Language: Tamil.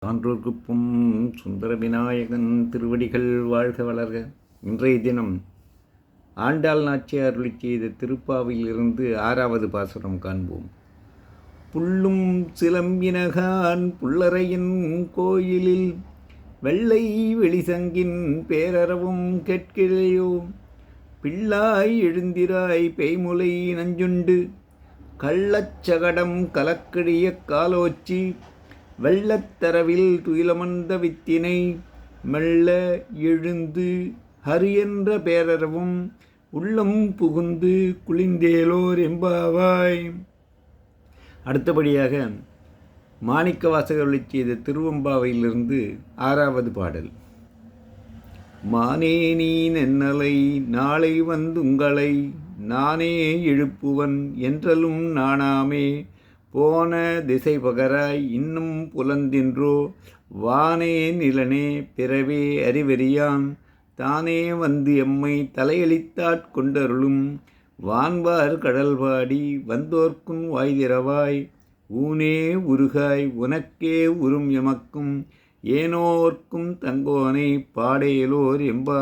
சான்றோர்க்குப்பும் சுந்தர விநாயகன் திருவடிகள் வாழ்க வளர்க. இன்றைய தினம் ஆண்டாள் நாச்சியார் அருளிச் செய்த திருப்பாவையிலிருந்து 6வது பாசுரம் காண்போம். புள்ளும் சிலம்பினகான் புல்லரையின் கோயிலில் வெள்ளை வெளிசங்கின் பேரறவும் கேட்கிலையோ, பிள்ளாய் எழுந்திராய் பேய்முலை நஞ்சுண்டு கள்ளச்சகடம் கலக்கடிய காலோச்சி வெள்ளத்தரவில் துயிலமர்ந்த வித்தினை மெல்ல எழுந்து ஹரி என்ற பேரறவும் உள்ளம் புகுந்து குளிந்தேலோர் எம்பாவாய். அடுத்தபடியாக மாணிக்கவாசகர் செய்த திருவெம்பாவையிலிருந்து 6வது பாடல். மானே நீ நென்னலை நாளை வந்துங்களை நானே எழுப்புவன் என்றலும் நாணாமே, போன திசை பகராய் இன்னும் புலந்தின்றோ, வானே நிலனே பிறவே அறிவெறியான் தானே வந்து எம்மை தலையளித்தாற் கொண்டருளும், வான்வார் கடல்பாடி வந்தோர்க்குன் வாய்திரவாய், ஊனே உருகாய் உனக்கே உறும் எமக்கும் ஏனோர்க்கும் தங்கோனை பாடேலோர் எம்பா